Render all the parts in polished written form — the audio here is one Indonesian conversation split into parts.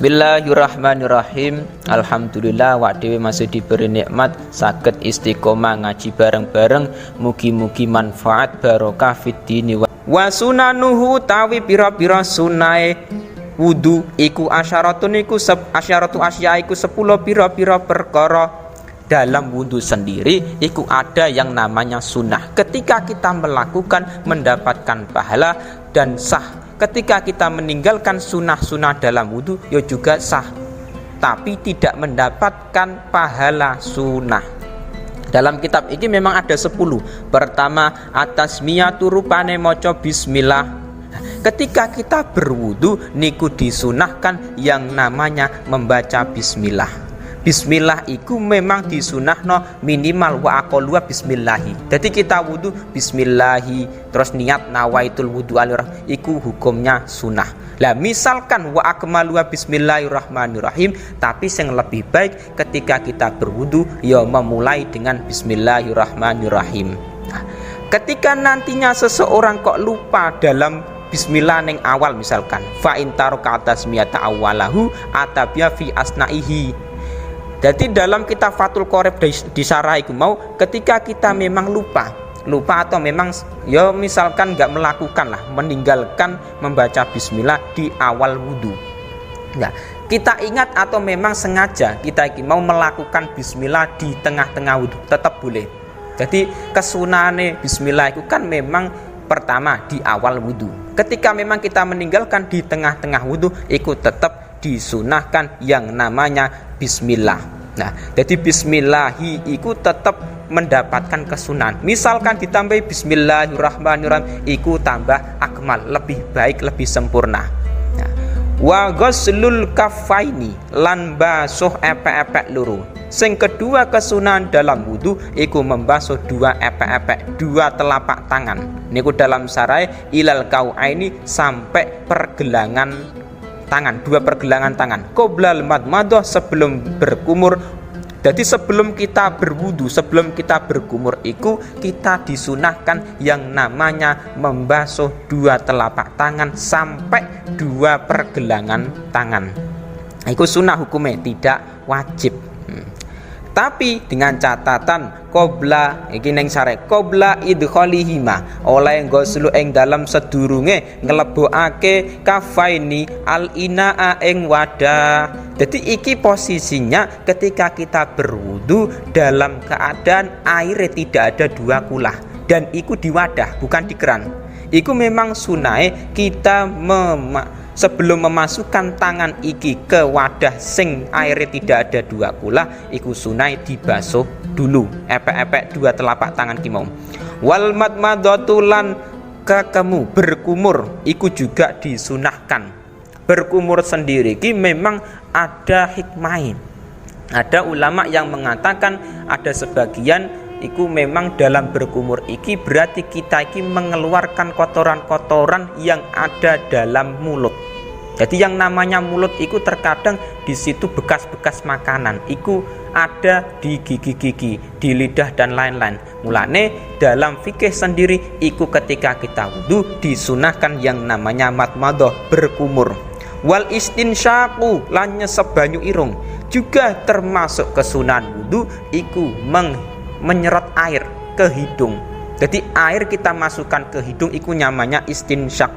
Bismillahirrahmanirrahim. Alhamdulillah wak dhewe masih diberi nikmat saged istiqomah ngaji bareng-bareng. Mugi-mugi manfaat barokah fid dini wa sunanuhu tawi pira-pira sunae wudu iku asyaratun iku asyaratu asya iku 10 pira-pira perkara. Dalam wudu sendiri iku ada yang namanya sunnah. Ketika kita melakukan mendapatkan pahala dan sah. Ketika kita meninggalkan sunnah-sunnah dalam wudhu, ya juga sah, tapi tidak mendapatkan pahala sunnah. Dalam kitab ini memang ada 10. Pertama, atasmiyatu rupane maca bismillah. Ketika kita berwudhu, niku disunahkan yang namanya membaca bismillah. Bismillah iku memang disunahno minimal wa aqallu bismillahi. Jadi kita wudu bismillahi terus niat nawaitul wudu alirah iku hukumnya sunnah. Lah misalkan wa akmalu bismillahirrahmanirrahim, tapi yang lebih baik ketika kita berwudu ya memulai dengan bismillahirrahmanirrahim. Nah, ketika nantinya seseorang kok lupa dalam bismillah neng awal misalkan fa intaraka tasmiyata awalahu atabya fi asnaihi. Jadi dalam kitab Fathul Qorib di syarah iku mau ketika kita memang lupa atau memang ya misalkan nggak melakukan lah, meninggalkan membaca bismillah di awal wudhu. Nah, kita ingat atau memang sengaja kita mau melakukan bismillah di tengah-tengah wudhu, tetap boleh. Jadi kesunahane bismillah itu kan memang pertama di awal wudhu. Ketika memang kita meninggalkan di tengah-tengah wudhu, itu tetap disunahkan yang namanya bismillah. Nah, jadi bismillahi itu tetap mendapatkan kesunahan. Misalkan ditambahi bismillahirrahmanirrahim, itu tambah akmal, lebih baik, lebih sempurna. Nah, wa ghuslul kaffaini lan basuh epek-epek loro. Sing kedua kesunahan dalam wudu iku membasuh dua epek-epek, dua telapak tangan. Niku dalam sarai ilal kauaini sampai pergelangan tangan, dua pergelangan tangan. Qoblal madmadah sebelum berkumur. Jadi sebelum kita berwudu, sebelum kita berkumur itu kita disunahkan yang namanya membasuh dua telapak tangan sampai dua pergelangan tangan. Itu sunnah hukumnya, tidak wajib. Tapi dengan catatan qobla iki ning syarek qobla idkhalihima oleh ghuslu ing dalam sedurunge nglebokake kafaini al inaa ing wadah. Jadi iki posisinya ketika kita berwudu dalam keadaan air tidak ada dua kulah dan iku di wadah bukan di keran. Iku memang sunai kita sebelum memasukkan tangan iki ke wadah sing airnya tidak ada dua kulah, iku sunai dibasuh dulu epek-epek dua telapak tangan kimau. Wal madmadatu lan kakemu berkumur iku juga disunahkan. Berkumur sendiri ki memang ada hikmah. Ada ulama yang mengatakan ada sebagian iku memang dalam berkumur iki berarti kita iki mengeluarkan kotoran-kotoran yang ada dalam mulut. Jadi yang namanya mulut iku terkadang di situ bekas-bekas makanan iku ada di gigi-gigi, di lidah dan lain-lain. Mulane dalam fikih sendiri iku ketika kita wudu disunahkan yang namanya madmadah berkumur. Wal istinsyaku lan nyesep banyu irung juga termasuk kesunahan wudu iku menyerot air ke hidung. Jadi air kita masukkan ke hidung itu namanya istinsyak.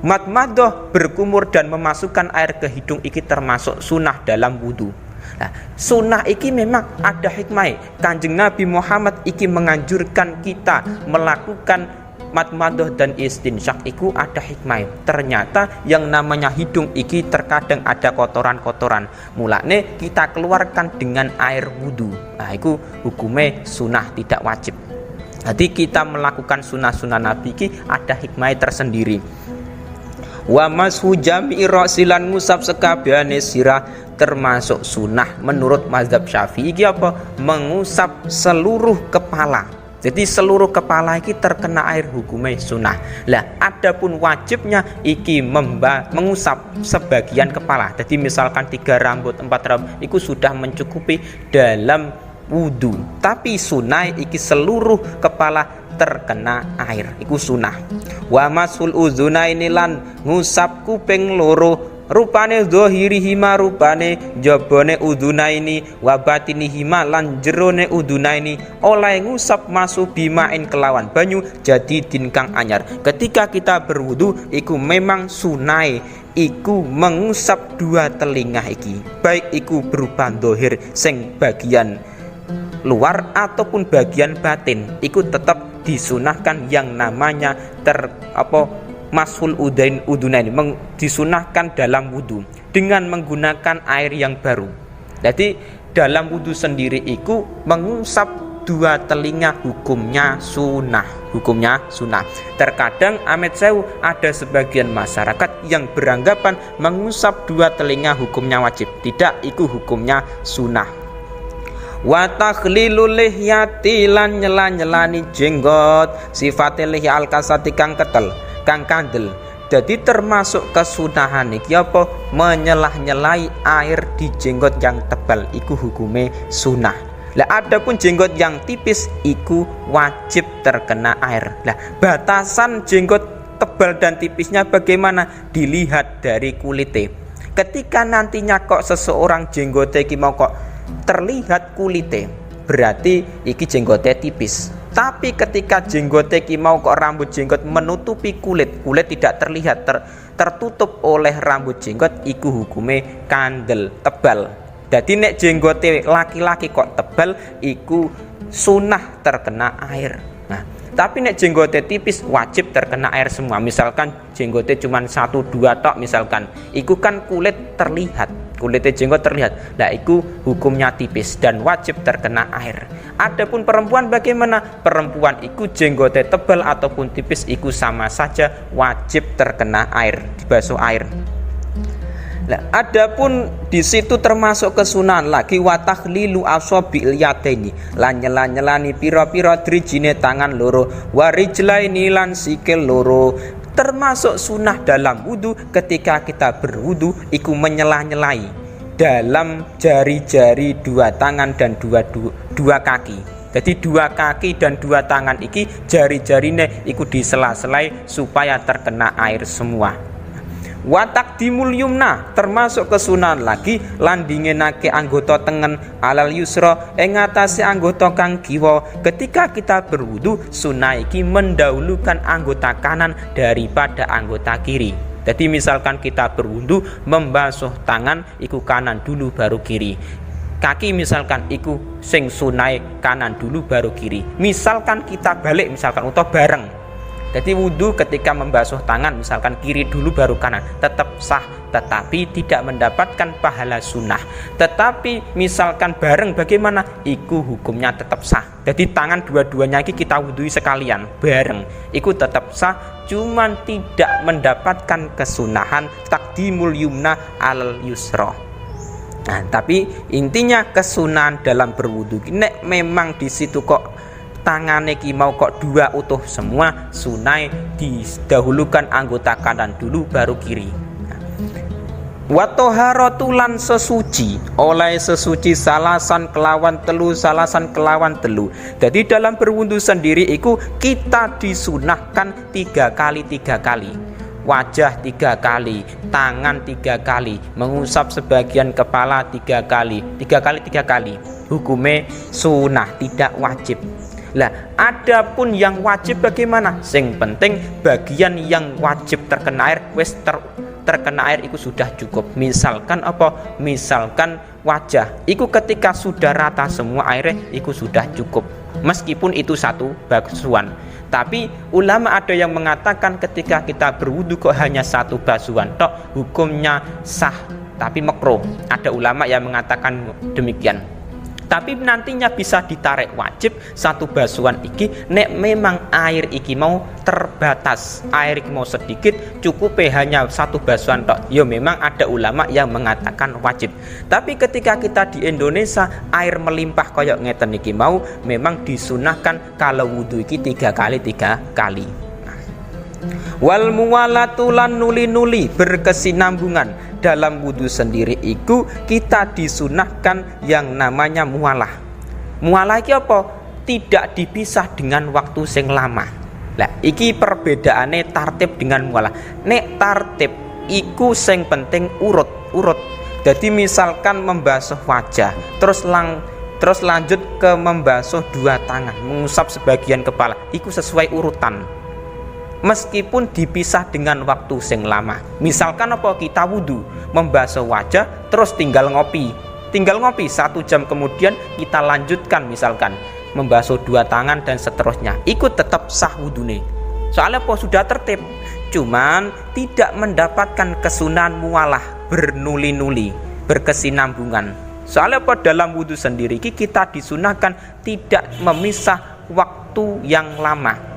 Madmadah berkumur dan memasukkan air ke hidung iki termasuk sunnah dalam wudu. Nah, sunnah iki memang ada hikmah. Kanjeng Nabi Muhammad iki menganjurkan kita melakukan madmadah dan istinsyak itu ada hikmah. Ternyata yang namanya hidung iki terkadang ada kotoran-kotoran. Mulane kita keluarkan dengan air wudu. Nah, itu hukumnya sunnah tidak wajib. Jadi kita melakukan sunnah-sunnah Nabi iki ada hikmah tersendiri. Wa mashu jami'i ra'silan ngusap sekabehane sirah termasuk sunnah menurut mazhab Syafi'i. Iki apa? Mengusap seluruh kepala. Jadi seluruh kepala iki terkena air hukumnya sunnah. Lah adapun wajibnya iki mengusap sebagian kepala. Jadi misalkan 3 rambut, 4 rambut itu sudah mencukupi dalam wudu. Tapi sunnah iki seluruh kepala terkena air, iku sunnah. Wa masul uzunaini lan ngusap kuping loro rupane zahirihima rupane jabone udunaini wa batinihima lan jerone udunaini oleh ngusap masu bimain kelawan banyu jadi din kang anyar. Ketika kita berwudu iku memang sunai iku mengusap dua telinga iki, baik iku berupa zahir sing bagian luar ataupun bagian batin, iku tetap disunahkan yang namanya mashul udunaini disunahkan dalam wudu dengan menggunakan air yang baru. Jadi dalam wudu sendiri iku mengusap dua telinga hukumnya sunnah. Terkadang amit sewu ada sebagian masyarakat yang beranggapan mengusap dua telinga hukumnya wajib. Tidak, iku hukumnya sunnah. Wa takhlilul lihyati lan nyela-nyelani jenggot sifate lihya al-kasati kang ketel kang kandel. Jadi termasuk kesunahan iki apa menyelah-nyelai air di jenggot yang tebal iku hukume sunah. Lah adapun jenggot yang tipis iku wajib terkena air. Lah batasan jenggot tebal dan tipisnya bagaimana? Dilihat dari kulite. Ketika nantinya kok seseorang jenggote iki mau kok terlihat kulite, berarti iki jenggote tipis. Tapi ketika jenggote iki mau kok rambut jenggot menutupi kulit tidak terlihat, tertutup oleh rambut jenggot, iku hukume kandel tebal. Jadi nek jenggote laki-laki kok tebal iku sunah terkena air. Nah, tapi nek jenggote tipis wajib terkena air semua. Misalkan jenggote cuma 1-2 tok misalkan, iku kan kulit terlihat, kulitnya jenggot terlihat. Nah, iku hukumnya tipis dan wajib terkena air. Adapun perempuan bagaimana? Perempuan iku jenggote tebal ataupun tipis iku sama saja wajib terkena air, dibasuh air. Nah, adapun di situ termasuk kesunahan lagi wa takhlilu asabil yadaini lan nyela-nyelani pira-pira drijine tangan loro wa rijlaini lan sikil loro. Termasuk sunah dalam wudu ketika kita berwudu iku menyelah-nyelai dalam jari-jari dua tangan dan dua kaki. Jadi dua kaki dan dua tangan iki jari-jarine iku disela-selai supaya terkena air semua. Wa taqdimul yumna termasuk kesunahan lagi lan dingenake anggota tengen alal yusra ing ngatasi anggota kang kiwa. Ketika kita berwudu sunah iki mendahulukan anggota kanan daripada anggota kiri. Jadi misalkan kita berwudu membasuh tangan iku kanan dulu baru kiri. Kaki misalkan iku sing sunai kanan dulu baru kiri. Misalkan kita balik misalkan atau bareng. Jadi wudu ketika membasuh tangan misalkan kiri dulu baru kanan tetap sah, tetapi tidak mendapatkan pahala sunnah. Tetapi misalkan bareng bagaimana? Iku hukumnya tetap sah. Jadi tangan dua-duanya ini kita wudui sekalian bareng, iku tetap sah, cuman tidak mendapatkan kesunahan taqdimul yumna al yusra. Nah, tapi intinya kesunahan dalam berwudu nek memang di situ kok tangannya ki mau kok dua utuh semua, sunai didahulukan anggota kanan dulu baru kiri. Wa taharatu lan sesuci oleh sesuci salasan kelawan telu. Jadi dalam berwudu sendiri iku kita disunahkan 3 kali. Wajah 3 kali, tangan 3 kali, mengusap sebagian kepala 3 kali. 3 kali. Hukumnya sunah, tidak wajib. Lah, adapun yang wajib bagaimana? Sing penting bagian yang wajib terkena air wis terkena air itu sudah cukup. Misalkan apa? Misalkan wajah. Iku ketika sudah rata semua airnya iku sudah cukup. Meskipun itu satu basuhan. Tapi ulama ada yang mengatakan ketika kita berwudu kok hanya satu basuhan tok hukumnya sah, tapi makruh. Ada ulama yang mengatakan demikian. Tapi nantinya bisa ditarik wajib satu basuhan iki nek memang air iki mau terbatas, air iki mau sedikit, cukup hanya satu basuhan tok. Ya memang ada ulama yang mengatakan wajib. Tapi ketika kita di Indonesia air melimpah koyok ngeten iki mau memang disunahkan kalau wudu iki 3 kali. Wal muwalatu lan nuli-nuli berkesinambungan dalam wudu sendiri iku kita disunahkan yang namanya mualah. Mualah iki apa? Tidak dipisah dengan waktu sing lama. Lah iki perbedaane tartib dengan mualah. Nek tartib iku sing penting urut. Jadi misalkan membasuh wajah, terus lanjut ke membasuh dua tangan, mengusap sebagian kepala, iku sesuai urutan. Meskipun dipisah dengan waktu sing lama. Misalkan apa kita wudhu, membasuh wajah, terus tinggal ngopi 1 jam kemudian kita lanjutkan misalkan membasuh dua tangan dan seterusnya, ikut tetap sah wudune. Soalnya apa sudah tertib, cuman tidak mendapatkan kesunahan mualah bernuli-nuli, berkesinambungan. Soalnya apa dalam wudhu sendiri kita disunahkan tidak memisah waktu yang lama.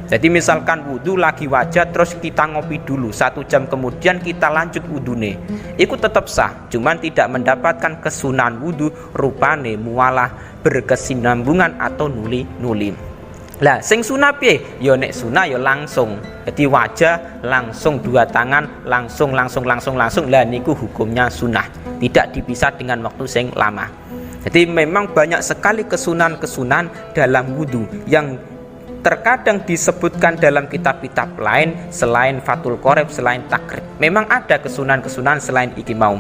Jadi misalkan wudhu lagi wajah, terus kita ngopi dulu 1 jam kemudian kita lanjut wudune, itu tetap sah, cuman tidak mendapatkan kesunahan wudhu rupane mualah berkesinambungan atau nuli-nuli. Lah sing sunah piye? Ya nek sunah ya langsung. Jadi wajah langsung, dua tangan langsung. Lah niku hukumnya sunah, tidak dipisah dengan waktu sing lama. Jadi memang banyak sekali kesunahan-kesunahan dalam wudhu yang terkadang disebutkan dalam kitab-kitab lain selain Fathul Qorib, selain Takrib. Memang ada kesunahan-kesunahan selain iki mau.